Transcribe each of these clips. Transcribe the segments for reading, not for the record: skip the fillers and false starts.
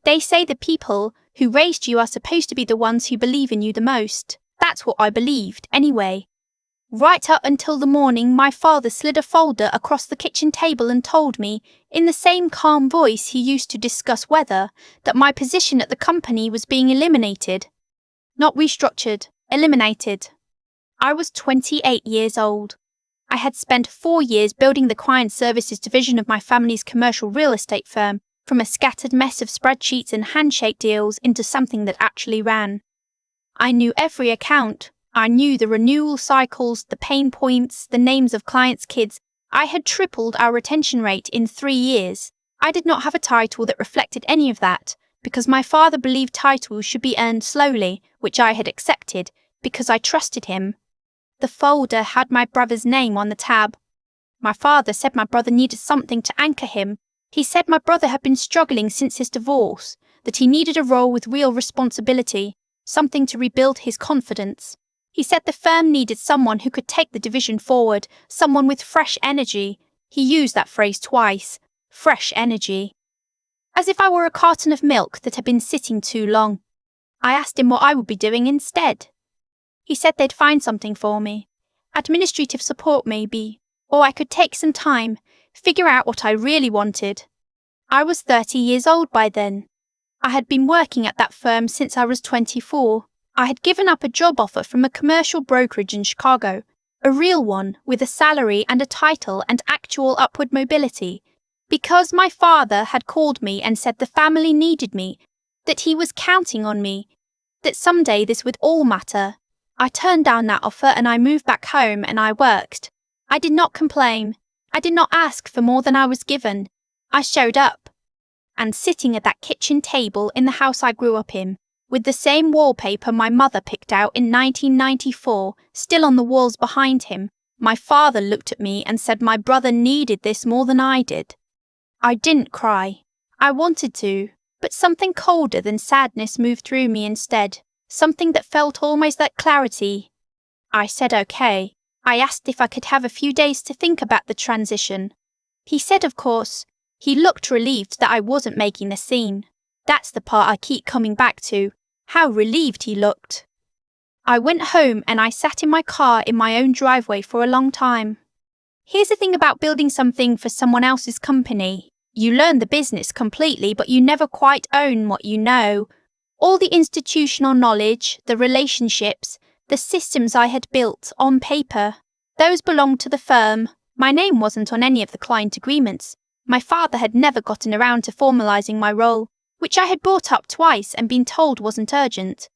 They say the people who raised you are supposed to be the ones who believe in you the most. That's what I believed, anyway. Right up until the morning my father slid a folder across the kitchen table and told me, in the same calm voice he used to discuss weather, that my position at the company was being eliminated. Not restructured, eliminated. I was 28 years old. I had spent 4 years building the client services division of my family's commercial real estate firm from a scattered mess of spreadsheets and handshake deals into something that actually ran. I knew every account. I knew the renewal cycles, the pain points, the names of clients' kids. I had tripled our retention rate in 3 years. I did not have a title that reflected any of that, because my father believed titles should be earned slowly, which I had accepted, because I trusted him. The folder had my brother's name on the tab. My father said my brother needed something to anchor him. He said my brother had been struggling since his divorce, that he needed a role with real responsibility, something to rebuild his confidence. He said the firm needed someone who could take the division forward, someone with fresh energy. He used that phrase twice, fresh energy. As if I were a carton of milk that had been sitting too long. I asked him what I would be doing instead. He said they'd find something for me. Administrative support maybe, or I could take some time, figure out what I really wanted. I was 30 years old by then. I had been working at that firm since I was 24. I had given up a job offer from a commercial brokerage in Chicago, a real one with a salary and a title and actual upward mobility, because my father had called me and said the family needed me, that he was counting on me, that someday this would all matter. I turned down that offer and I moved back home and I worked. I did not complain. I did not ask for more than I was given. I showed up. And sitting at that kitchen table in the house I grew up in, with the same wallpaper my mother picked out in 1994 still on the walls behind him, my father looked at me and said my brother needed this more than I did. I didn't cry. I wanted to, but something colder than sadness moved through me instead, something that felt almost like clarity. I said okay. I asked if I could have a few days to think about the transition. He said of course. He looked relieved that I wasn't making the scene. That's the part I keep coming back to, how relieved he looked. I went home and I sat in my car in my own driveway for a long time. Here's the thing about building something for someone else's company. You learn the business completely, but you never quite own what you know. All the institutional knowledge, the relationships, the systems I had built on paper, those belonged to the firm. My name wasn't on any of the client agreements. My father had never gotten around to formalising my role, which I had brought up twice and been told wasn't urgent.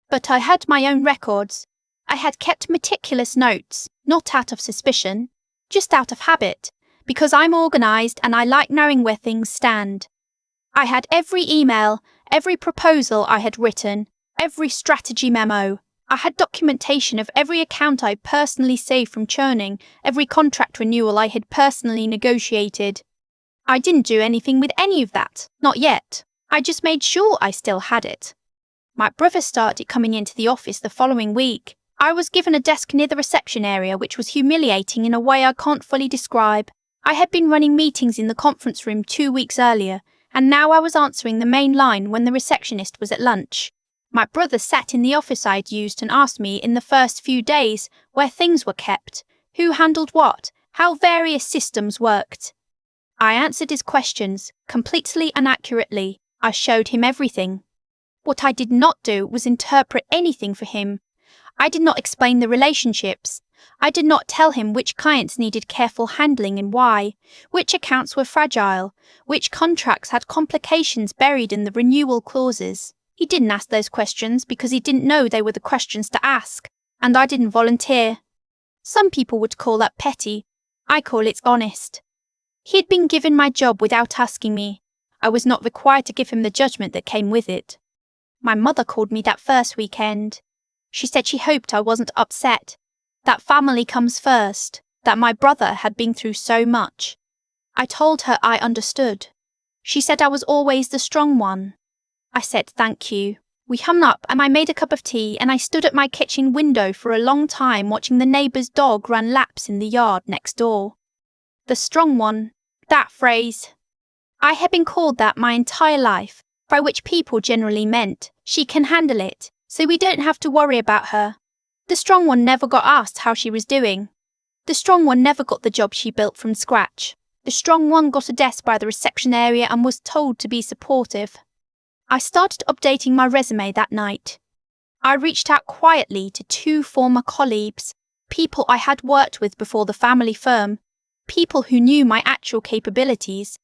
But I had my own records. I had kept meticulous notes, not out of suspicion, just out of habit, because I'm organised and I like knowing where things stand. I had every email, every proposal I had written, every strategy memo. I had documentation of every account I personally saved from churning, every contract renewal I had personally negotiated. I didn't do anything with any of that, not yet. I just made sure I still had it. My brother started coming into the office the following week. I was given a desk near the reception area, which was humiliating in a way I can't fully describe. I had been running meetings in the conference room 2 weeks earlier, and now I was answering the main line when the receptionist was at lunch. My brother sat in the office I'd used and asked me in the first few days where things were kept, who handled what, how various systems worked. I answered his questions, completely and accurately. I showed him everything. What I did not do was interpret anything for him. I did not explain the relationships. I did not tell him which clients needed careful handling and why, which accounts were fragile, which contracts had complications buried in the renewal clauses. He didn't ask those questions because he didn't know they were the questions to ask, and I didn't volunteer. Some people would call that petty. I call it honest. He had been given my job without asking me. I was not required to give him the judgment that came with it. My mother called me that first weekend. She said she hoped I wasn't upset, that family comes first, that my brother had been through so much. I told her I understood. She said I was always the strong one. I said thank you. We hung up and I made a cup of tea and I stood at my kitchen window for a long time watching the neighbour's dog run laps in the yard next door. The strong one, that phrase. I had been called that my entire life, by which people generally meant, she can handle it, so we don't have to worry about her. The strong one never got asked how she was doing. The strong one never got the job she built from scratch. The strong one got a desk by the reception area and was told to be supportive. I started updating my resume that night. I reached out quietly to 2 former colleagues, people I had worked with before the family firm, people who knew my actual capabilities.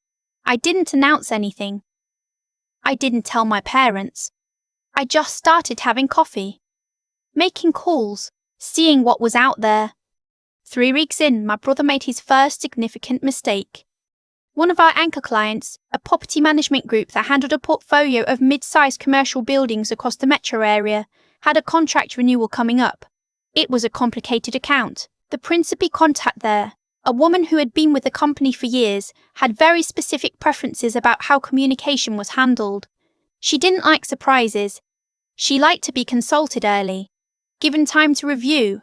I didn't announce anything. I didn't tell my parents. I just started having coffee, making calls, seeing what was out there. 3 weeks in, my brother made his first significant mistake. One of our anchor clients, a property management group that handled a portfolio of mid-sized commercial buildings across the metro area, had a contract renewal coming up. It was a complicated account. The principal contact there, a woman who had been with the company for years, had very specific preferences about how communication was handled. She didn't like surprises. She liked to be consulted early, given time to review,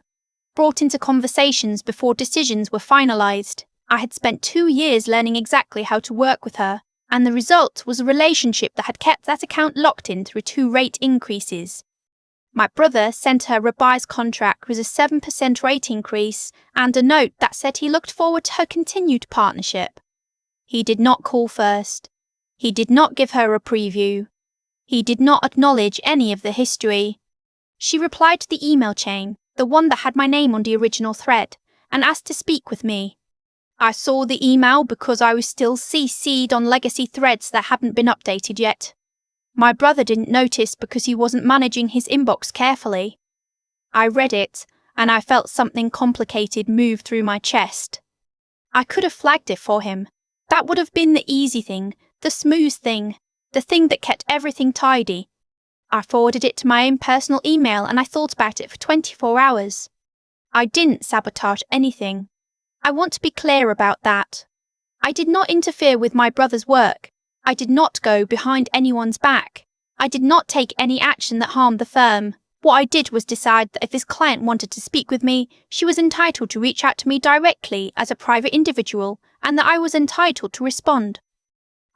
brought into conversations before decisions were finalised. I had spent 2 years learning exactly how to work with her, and the result was a relationship that had kept that account locked in through 2 rate increases. My brother sent her a revised contract with a 7% rate increase and a note that said he looked forward to her continued partnership. He did not call first. He did not give her a preview. He did not acknowledge any of the history. She replied to the email chain, the one that had my name on the original thread, and asked to speak with me. I saw the email because I was still CC'd on legacy threads that hadn't been updated yet. My brother didn't notice because he wasn't managing his inbox carefully. I read it, and I felt something complicated move through my chest. I could have flagged it for him. That would have been the easy thing, the smooth thing, the thing that kept everything tidy. I forwarded it to my own personal email and I thought about it for 24 hours. I didn't sabotage anything. I want to be clear about that. I did not interfere with my brother's work. I did not go behind anyone's back. I did not take any action that harmed the firm. What I did was decide that if this client wanted to speak with me, she was entitled to reach out to me directly as a private individual, and that I was entitled to respond.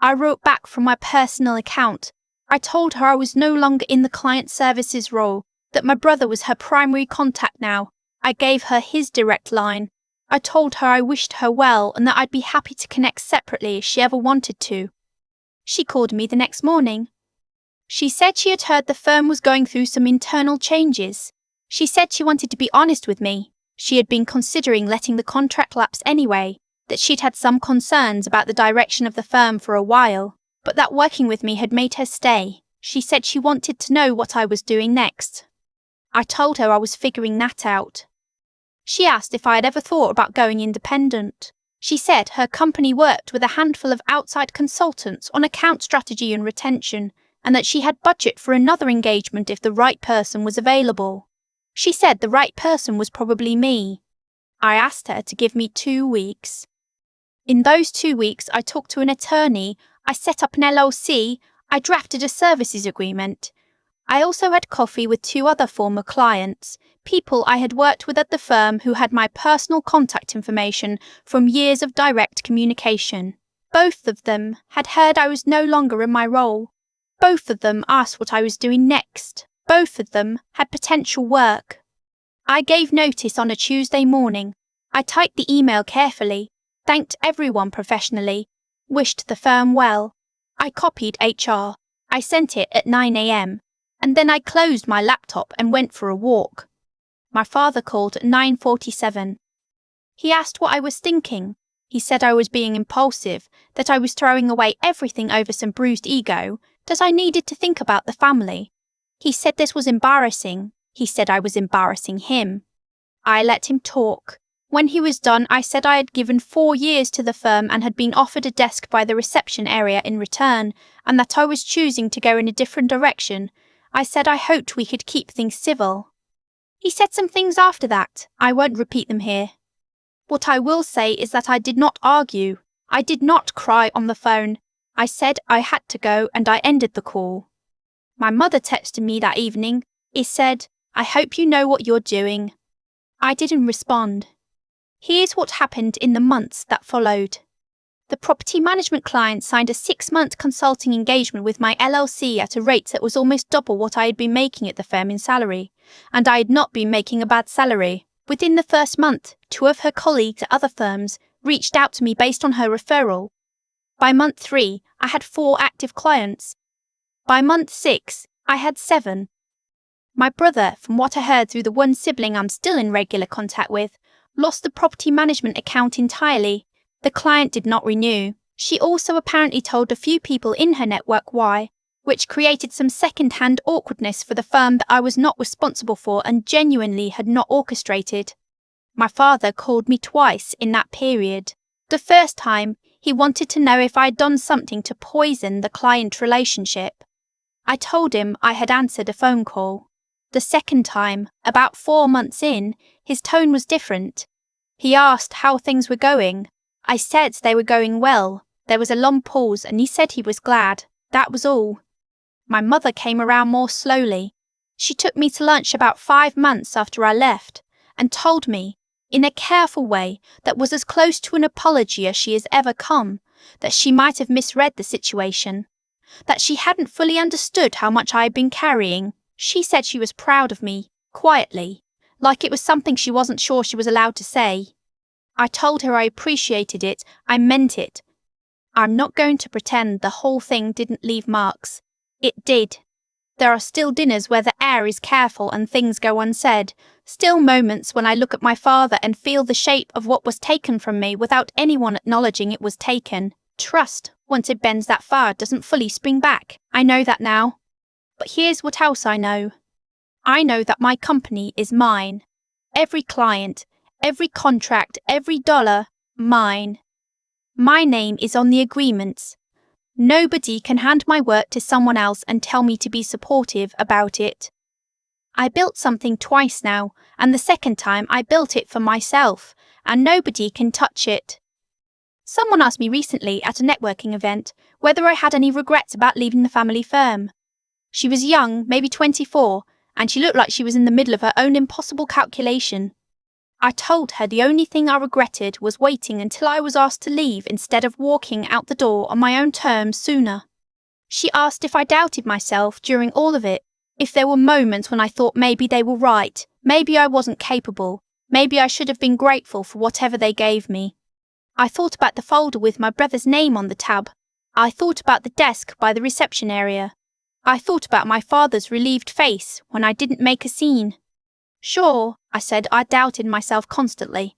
I wrote back from my personal account. I told her I was no longer in the client services role, that my brother was her primary contact now. I gave her his direct line. I told her I wished her well and that I'd be happy to connect separately if she ever wanted to. She called me the next morning. She said she had heard the firm was going through some internal changes. She said she wanted to be honest with me. She had been considering letting the contract lapse anyway, that she'd had some concerns about the direction of the firm for a while, but that working with me had made her stay. She said she wanted to know what I was doing next. I told her I was figuring that out. She asked if I had ever thought about going independent. She said her company worked with a handful of outside consultants on account strategy and retention, and that she had budget for another engagement if the right person was available. She said the right person was probably me. I asked her to give me 2 weeks. In those 2 weeks, I talked to an attorney, I set up an LLC, I drafted a services agreement. I also had coffee with 2 other former clients, people I had worked with at the firm who had my personal contact information from years of direct communication. Both of them had heard I was no longer in my role. Both of them asked what I was doing next. Both of them had potential work. I gave notice on a Tuesday morning. I typed the email carefully, thanked everyone professionally, wished the firm well. I copied HR. I sent it at 9 a.m. and then I closed my laptop and went for a walk. My father called at 9:47. He asked what I was thinking. He said I was being impulsive, that I was throwing away everything over some bruised ego, that I needed to think about the family. He said this was embarrassing. He said I was embarrassing him. I let him talk. When he was done, I said I had given 4 years to the firm and had been offered a desk by the reception area in return, and that I was choosing to go in a different direction. I said I hoped we could keep things civil. He said some things after that. I won't repeat them here. What I will say is that I did not argue. I did not cry on the phone. I said I had to go and I ended the call. My mother texted me that evening. It said, "I hope you know what you're doing." I didn't respond. Here's what happened in the months that followed. The property management client signed a 6-month consulting engagement with my LLC at a rate that was almost double what I had been making at the firm in salary, and I had not been making a bad salary. Within the first month, 2 of her colleagues at other firms reached out to me based on her referral. By month 3, I had 4 active clients. By month 6, I had 7. My brother, from what I heard through the one sibling I'm still in regular contact with, lost the property management account entirely. The client did not renew. She also apparently told a few people in her network why, which created some second-hand awkwardness for the firm that I was not responsible for and genuinely had not orchestrated. My father called me twice in that period. The first time, he wanted to know if I had done something to poison the client relationship. I told him I had answered a phone call. The second time, about 4 months in, his tone was different. He asked how things were going. I said they were going well. There was a long pause and he said he was glad. That was all. My mother came around more slowly. She took me to lunch about 5 months after I left and told me, in a careful way that was as close to an apology as she has ever come, that she might have misread the situation, that she hadn't fully understood how much I had been carrying. She said she was proud of me, quietly, like it was something she wasn't sure she was allowed to say. I told her I appreciated it, I meant it. I'm not going to pretend the whole thing didn't leave marks. It did. There are still dinners where the air is careful and things go unsaid, still moments when I look at my father and feel the shape of what was taken from me without anyone acknowledging it was taken. Trust, once it bends that far, doesn't fully spring back. I know that now. But here's what else I know. I know that my company is mine. Every client, every contract, every dollar, mine. My name is on the agreements. Nobody can hand my work to someone else and tell me to be supportive about it. I built something twice now, and the second time I built it for myself, and nobody can touch it. Someone asked me recently at a networking event whether I had any regrets about leaving the family firm. She was young, maybe 24, and she looked like she was in the middle of her own impossible calculation. I told her the only thing I regretted was waiting until I was asked to leave instead of walking out the door on my own terms sooner. She asked if I doubted myself during all of it, if there were moments when I thought maybe they were right, maybe I wasn't capable, maybe I should have been grateful for whatever they gave me. I thought about the folder with my brother's name on the tab. I thought about the desk by the reception area. I thought about my father's relieved face when I didn't make a scene. Sure, I said I doubted myself constantly.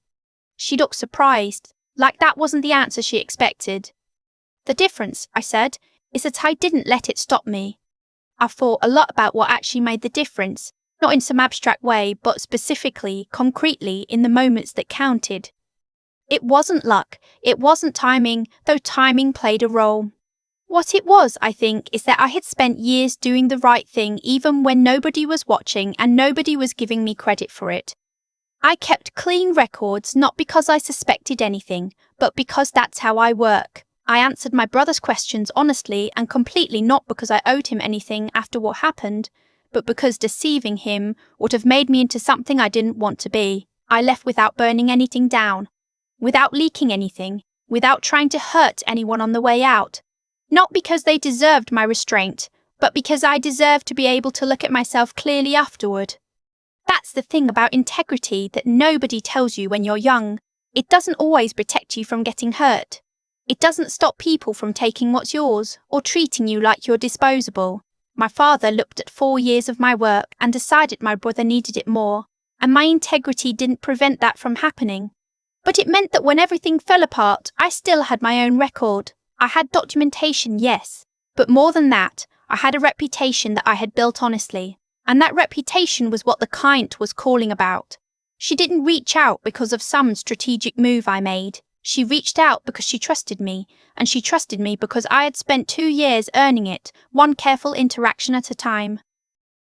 She looked surprised, like that wasn't the answer she expected. The difference, I said, is that I didn't let it stop me. I thought a lot about what actually made the difference, not in some abstract way, but specifically, concretely, in the moments that counted. It wasn't luck, it wasn't timing, though timing played a role. What it was, I think, is that I had spent years doing the right thing even when nobody was watching and nobody was giving me credit for it. I kept clean records not because I suspected anything, but because that's how I work. I answered my brother's questions honestly and completely, not because I owed him anything after what happened, but because deceiving him would have made me into something I didn't want to be. I left without burning anything down, without leaking anything, without trying to hurt anyone on the way out. Not because they deserved my restraint, but because I deserved to be able to look at myself clearly afterward. That's the thing about integrity that nobody tells you when you're young. It doesn't always protect you from getting hurt. It doesn't stop people from taking what's yours or treating you like you're disposable. My father looked at 4 years of my work and decided my brother needed it more, and my integrity didn't prevent that from happening. But it meant that when everything fell apart, I still had my own record. I had documentation, yes, but more than that, I had a reputation that I had built honestly, and that reputation was what the client was calling about. She didn't reach out because of some strategic move I made. She reached out because she trusted me, and she trusted me because I had spent 2 years earning it, one careful interaction at a time.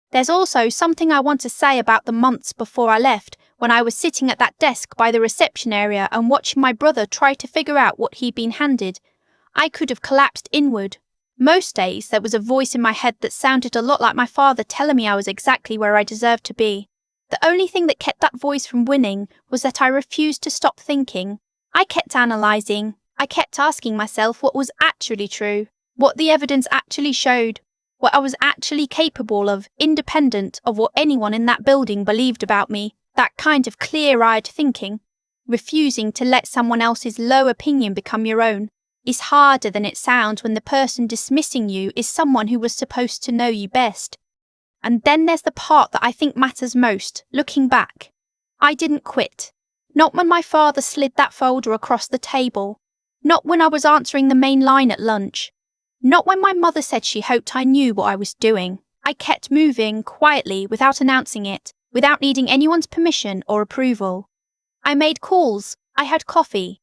There's also something I want to say about the months before I left, when I was sitting at that desk by the reception area and watching my brother try to figure out what he'd been handed. I could have collapsed inward. Most days there was a voice in my head that sounded a lot like my father telling me I was exactly where I deserved to be. The only thing that kept that voice from winning was that I refused to stop thinking. I kept analysing. I kept asking myself what was actually true, what the evidence actually showed, what I was actually capable of, independent of what anyone in that building believed about me. That kind of clear-eyed thinking, refusing to let someone else's low opinion become your own, is harder than it sounds when the person dismissing you is someone who was supposed to know you best. And then there's the part that I think matters most, looking back. I didn't quit. Not when my father slid that folder across the table. Not when I was answering the main line at lunch. Not when my mother said she hoped I knew what I was doing. I kept moving quietly without announcing it, without needing anyone's permission or approval. I made calls. I had coffee.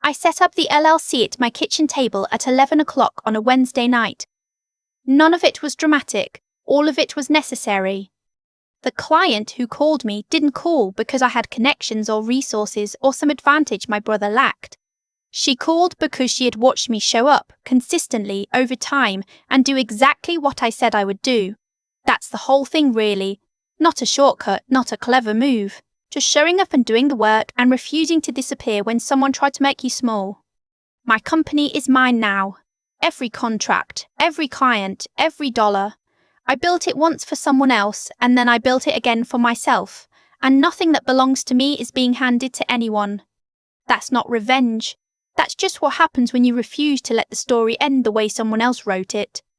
I set up the LLC at my kitchen table at 11 o'clock on a Wednesday night. None of it was dramatic. All of it was necessary. The client who called me didn't call because I had connections or resources or some advantage my brother lacked. She called because she had watched me show up consistently over time and do exactly what I said I would do. That's the whole thing, really. Not a shortcut, not a clever move. Just showing up and doing the work and refusing to disappear when someone tried to make you small. My company is mine now. Every contract, every client, every dollar. I built it once for someone else and then I built it again for myself, and nothing that belongs to me is being handed to anyone. That's not revenge. That's just what happens when you refuse to let the story end the way someone else wrote it.